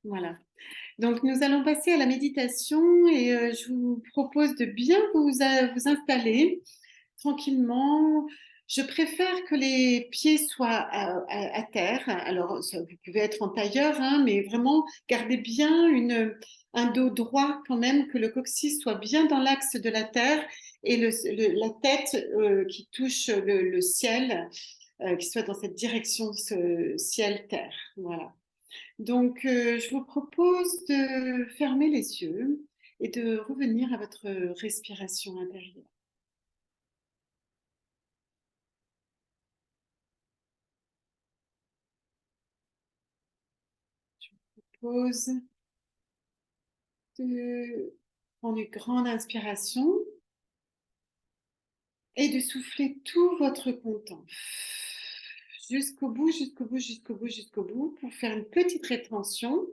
Voilà. Donc, nous allons passer à la méditation et je vous propose de bien vous installer tranquillement. Je préfère que les pieds soient à terre. Alors, vous pouvez être en tailleur, hein, mais vraiment, gardez bien un dos droit quand même, que le coccyx soit bien dans l'axe de la terre et la tête qui touche le ciel, qui soit dans cette direction ciel-terre. Voilà. Donc, je vous propose de fermer les yeux et de revenir à votre respiration intérieure. Je vous propose de prendre une grande inspiration et de souffler tout votre content jusqu'au bout, jusqu'au bout, jusqu'au bout, jusqu'au bout pour faire une petite rétention.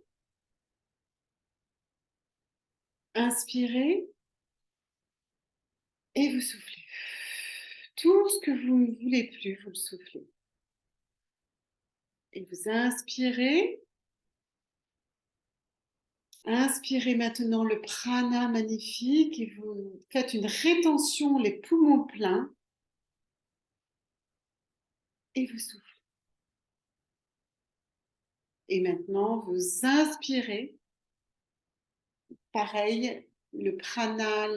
Inspirez et vous soufflez. Tout ce que vous ne voulez plus, vous le soufflez. Et vous inspirez. Inspirez maintenant le prana magnifique et vous faites une rétention, les poumons pleins, et vous soufflez. Et maintenant, vous inspirez, pareil, le prana,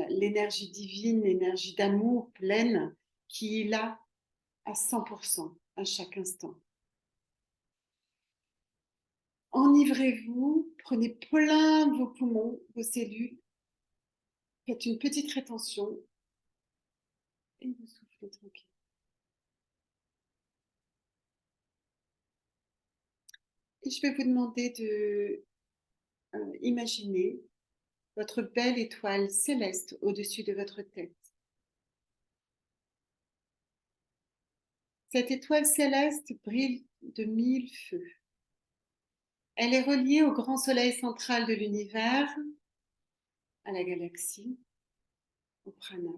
l'énergie divine, l'énergie d'amour pleine qui est là à 100% à chaque instant. Enivrez-vous, prenez plein de vos poumons, vos cellules, faites une petite rétention et vous soufflez tranquille. Et je vais vous demander de imaginer votre belle étoile céleste au-dessus de votre tête. Cette étoile céleste brille de 1000 feux. Elle est reliée au grand soleil central de l'univers, à la galaxie, au prana,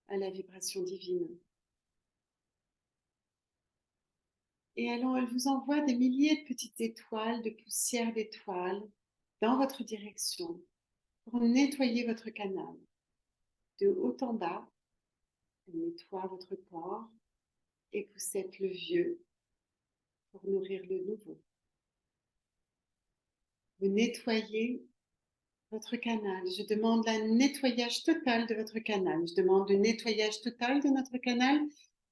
à la vibration divine. Et alors, elle vous envoie des milliers de petites étoiles, de poussière d'étoiles, dans votre direction, pour nettoyer votre canal. De haut en bas, elle nettoie votre corps et vous êtes le vieux pour nourrir le nouveau. Vous nettoyez votre canal. Je demande le nettoyage total de votre canal. Je demande le nettoyage total de notre canal.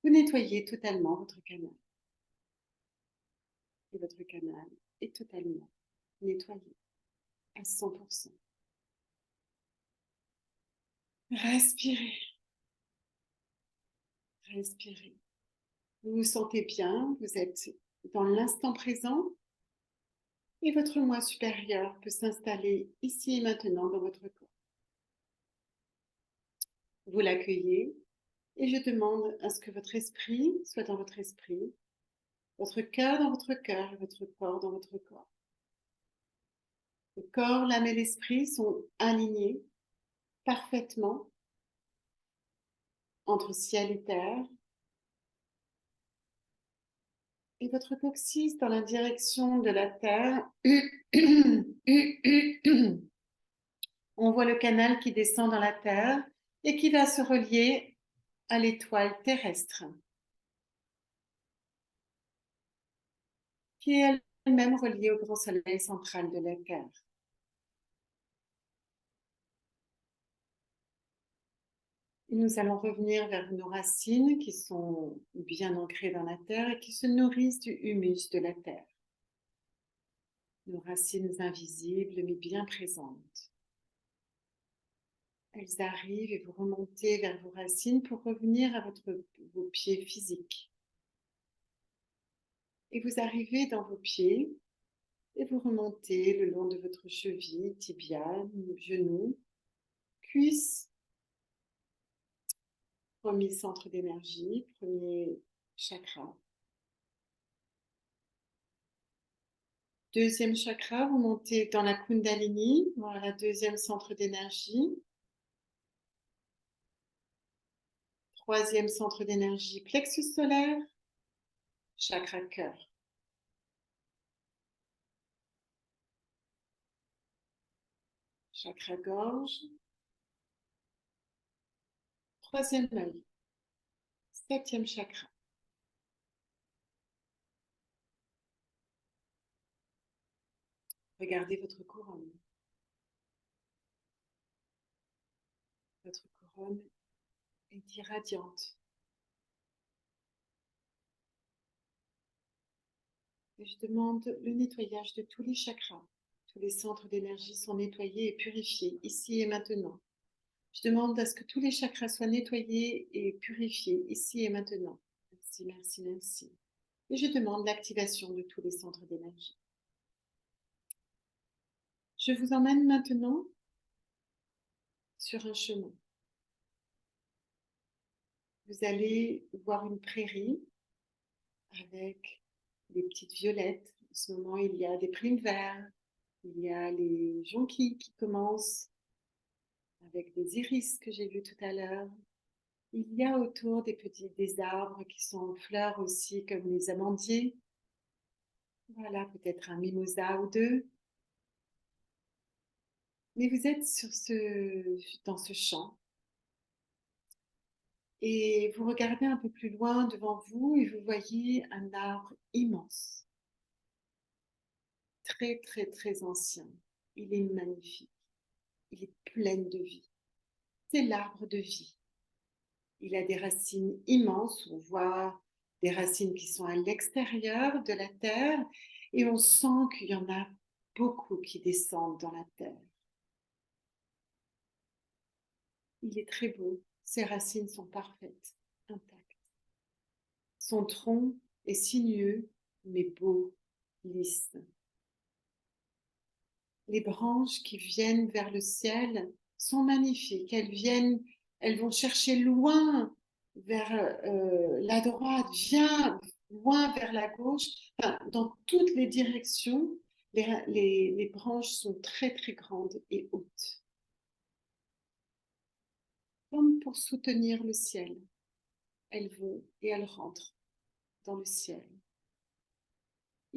Vous nettoyez totalement votre canal. Et votre canal est totalement nettoyé à 100%. Respirez. Respirez. Vous vous sentez bien, vous êtes dans l'instant présent et votre moi supérieur peut s'installer ici et maintenant dans votre corps. Vous l'accueillez et je demande à ce que votre esprit soit dans votre esprit, votre cœur dans votre cœur et votre corps dans votre corps. Le corps, l'âme et l'esprit sont alignés parfaitement entre ciel et terre. Et votre coccyx dans la direction de la terre. On voit le canal qui descend dans la terre et qui va se relier à l'étoile terrestre, qui est elle-même reliée au grand soleil central de la Terre. Et nous allons revenir vers nos racines qui sont bien ancrées dans la terre et qui se nourrissent du humus de la terre. Nos racines invisibles mais bien présentes. Elles arrivent et vous remontez vers vos racines pour revenir à vos pieds physiques. Et vous arrivez dans vos pieds et vous remontez le long de votre cheville, tibia, genou, cuisse, premier centre d'énergie, premier chakra. Deuxième chakra, vous montez dans la Kundalini, voilà, deuxième centre d'énergie. Troisième centre d'énergie, plexus solaire, chakra cœur. chakra gorge, troisième œil, septième chakra. Regardez votre couronne. Votre couronne est irradiante. Et je demande le nettoyage de tous les chakras. Tous les centres d'énergie sont nettoyés et purifiés, ici et maintenant. Je demande à ce que tous les chakras soient nettoyés et purifiés, ici et maintenant. Merci, merci, merci. Et je demande l'activation de tous les centres d'énergie. Je vous emmène maintenant sur un chemin. Vous allez voir une prairie avec des petites violettes. En ce moment, il y a des primes verts, il y a les jonquilles qui commencent avec des iris que j'ai vus tout à l'heure. Il y a autour des arbres qui sont en fleurs aussi, comme les amandiers. Voilà, peut-être un mimosa ou deux. Mais vous êtes dans ce champ et vous regardez un peu plus loin devant vous et vous voyez un arbre immense, très, très, très ancien. Il est magnifique. Il est plein de vie. C'est l'arbre de vie. Il a des racines immenses. On voit des racines qui sont à l'extérieur de la terre et on sent qu'il y en a beaucoup qui descendent dans la terre. Il est très beau. Ses racines sont parfaites, intactes. Son tronc est sinueux, mais beau, lisse. Les branches qui viennent vers le ciel sont magnifiques. Elles vont chercher loin vers la droite, loin vers la gauche. Enfin, dans toutes les directions, les branches sont très très grandes et hautes, comme pour soutenir le ciel. Elles vont et elles rentrent dans le ciel.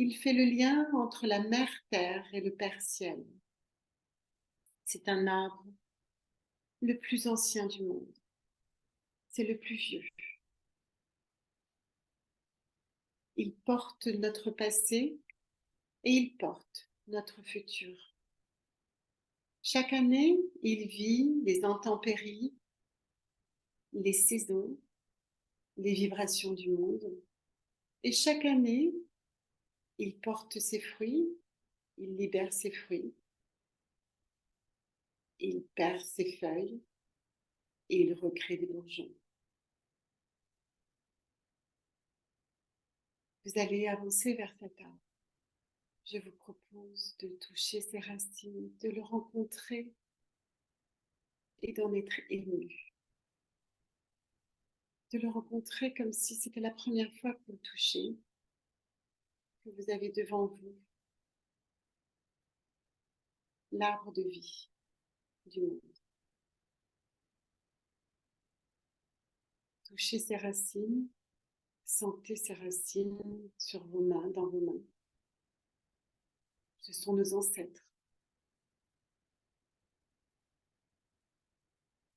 Il fait le lien entre la mère terre et le père ciel. C'est un arbre le plus ancien du monde. C'est le plus vieux. Il porte notre passé et il porte notre futur. Chaque année, il vit les intempéries, les saisons, les vibrations du monde. Et chaque année, il porte ses fruits, il libère ses fruits, il perd ses feuilles et il recrée des bourgeons. Vous allez avancer vers cet arbre. Je vous propose de toucher ses racines, de le rencontrer et d'en être ému. De le rencontrer comme si c'était la première fois que vous le touchez, que vous avez devant vous l'arbre de vie du monde. Touchez ses racines, sentez ses racines sur vos mains, dans vos mains. Ce sont nos ancêtres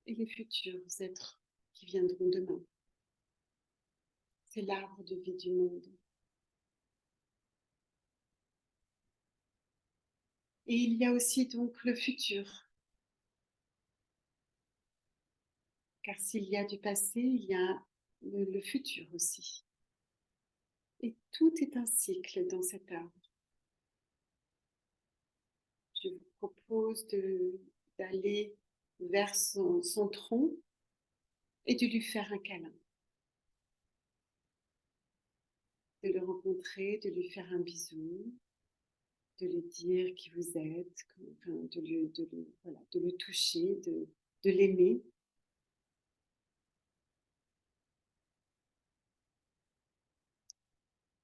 et les futurs êtres qui viendront demain. C'est l'arbre de vie du monde. Et il y a aussi donc le futur. Car s'il y a du passé, il y a le futur aussi. Et tout est un cycle dans cet arbre. Je vous propose d'aller vers son tronc et de lui faire un câlin. De le rencontrer, de lui faire un bisou, de lui dire qui vous êtes, de le toucher, de l'aimer.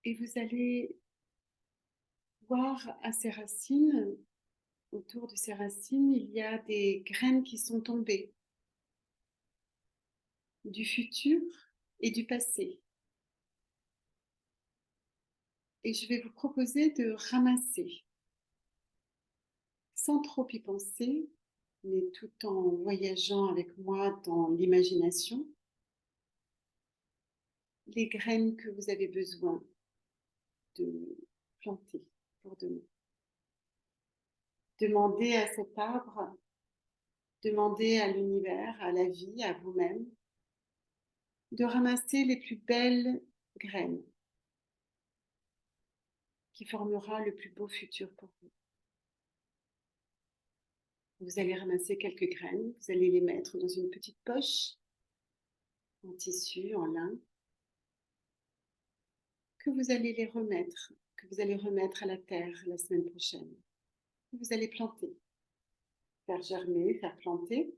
Et vous allez voir à ses racines, autour de ses racines, il y a des graines qui sont tombées du futur et du passé. Et je vais vous proposer de ramasser, sans trop y penser, mais tout en voyageant avec moi dans l'imagination, les graines que vous avez besoin de planter pour demain. Demandez à cet arbre, demandez à l'univers, à la vie, à vous-même, de ramasser les plus belles graines qui formera le plus beau futur pour vous. Vous allez ramasser quelques graines, vous allez les mettre dans une petite poche en tissu, en lin, que vous allez remettre à la terre la semaine prochaine. Vous allez planter, faire germer, faire planter,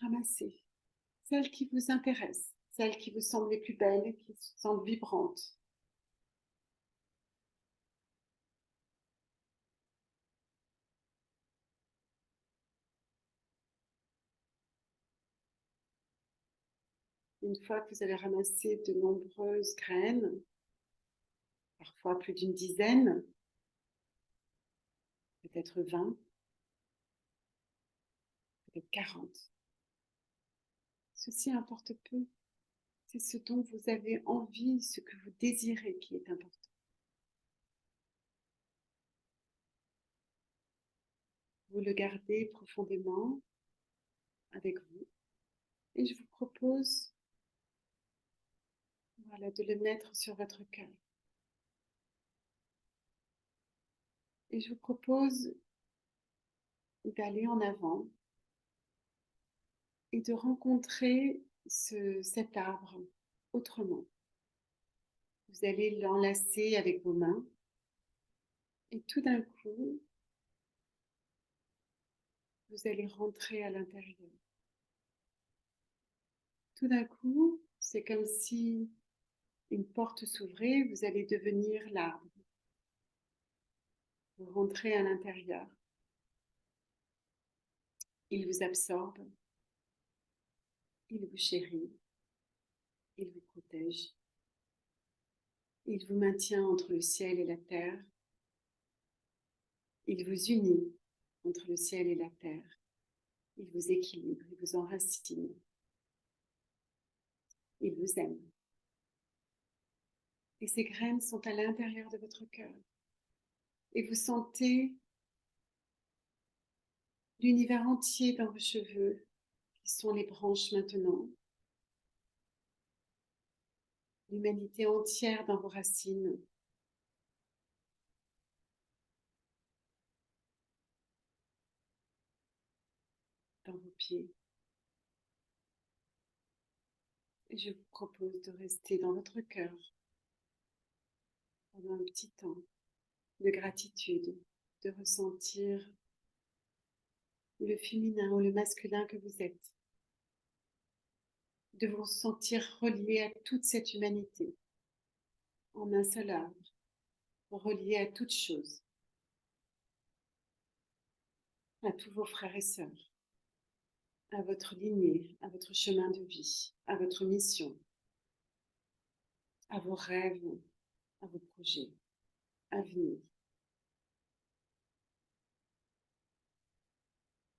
ramasser celles qui vous intéressent, celles qui vous semblent les plus belles, qui vous semblent vibrantes. Une fois que vous avez ramassé de nombreuses graines, parfois plus d'une dizaine, peut-être 20, peut-être 40, ceci importe peu. C'est ce dont vous avez envie, ce que vous désirez qui est important. Vous le gardez profondément avec vous et je vous propose de le mettre sur votre cœur. Et je vous propose d'aller en avant et de rencontrer cet arbre autrement. Vous allez l'enlacer avec vos mains et tout d'un coup, vous allez rentrer à l'intérieur. Tout d'un coup, c'est comme si une porte s'ouvrait, vous allez devenir l'arbre. Vous rentrez à l'intérieur. Il vous absorbe, il vous chérit, il vous protège. Il vous maintient entre le ciel et la terre. Il vous unit entre le ciel et la terre. Il vous équilibre, il vous enracine. Il vous aime. Et ces graines sont à l'intérieur de votre cœur. Et vous sentez l'univers entier dans vos cheveux, qui sont les branches maintenant. L'humanité entière dans vos racines. Dans vos pieds. Et je vous propose de rester dans votre cœur pendant un petit temps de gratitude, de ressentir le féminin ou le masculin que vous êtes, de vous sentir relié à toute cette humanité, en un seul arbre, relié à toute chose, à tous vos frères et sœurs, à votre lignée, à votre chemin de vie, à votre mission, à vos rêves, à vos projets, à venir,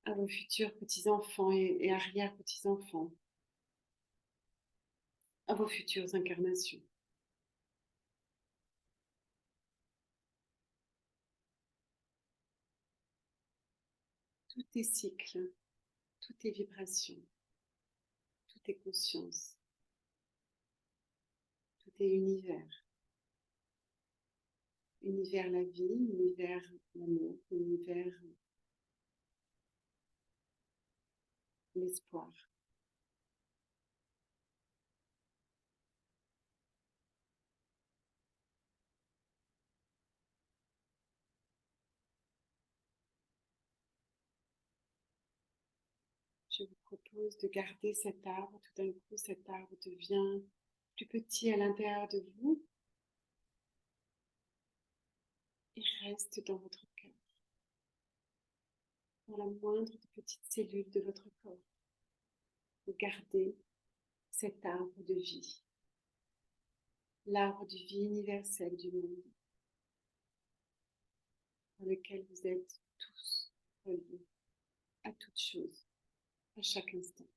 à vos futurs petits-enfants et arrière-petits-enfants, à vos futures incarnations. Tout est cycle, tout est vibration, tout est conscience, tout est univers. Univers la vie, univers l'amour, univers l'espoir. Je vous propose de garder cet arbre. Tout d'un coup, cet arbre devient plus petit à l'intérieur de vous et reste dans votre cœur, dans la moindre des petites cellules de votre corps. Vous gardez cet arbre de vie, l'arbre de vie universelle du monde. dans lequel vous êtes tous reliés à toute chose, à chaque instant.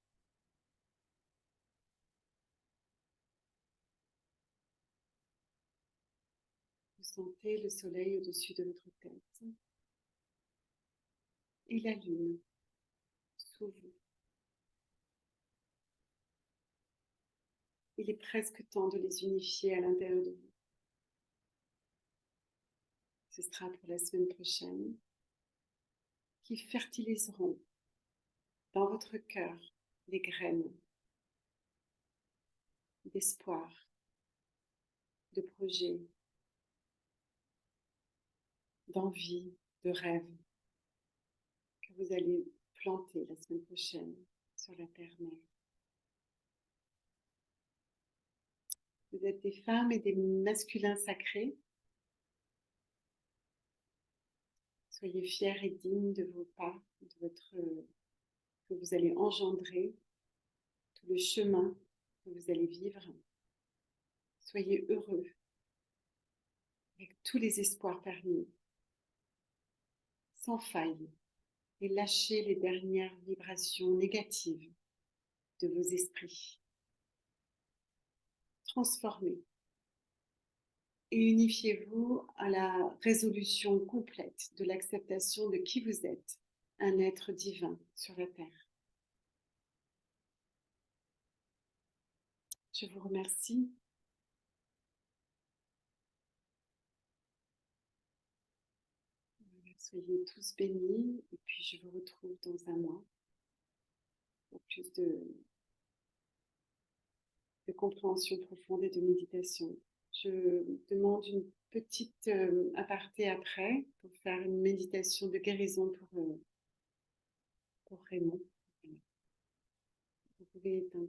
Vous sentez le soleil au-dessus de votre tête et la lune sous vous. Il est presque temps de les unifier à l'intérieur de vous. Ce sera pour la semaine prochaine, qui fertiliseront dans votre cœur les graines d'espoir, de projet, d'envie, de rêve que vous allez planter la semaine prochaine sur la terre-mère. Vous êtes des femmes et des masculins sacrés. Soyez fiers et dignes de vos pas, de votre, que vous allez engendrer, tout le chemin que vous allez vivre. Soyez heureux avec tous les espoirs permis, sans faille, et lâchez les dernières vibrations négatives de vos esprits. Transformez et unifiez-vous à la résolution complète de l'acceptation de qui vous êtes, un être divin sur la terre. Je vous remercie. Soyez tous bénis et puis je vous retrouve dans un mois pour plus de compréhension profonde et de méditation. Je demande une petite aparté après pour faire une méditation de guérison pour Raymond. Voilà. Vous pouvez éteindre.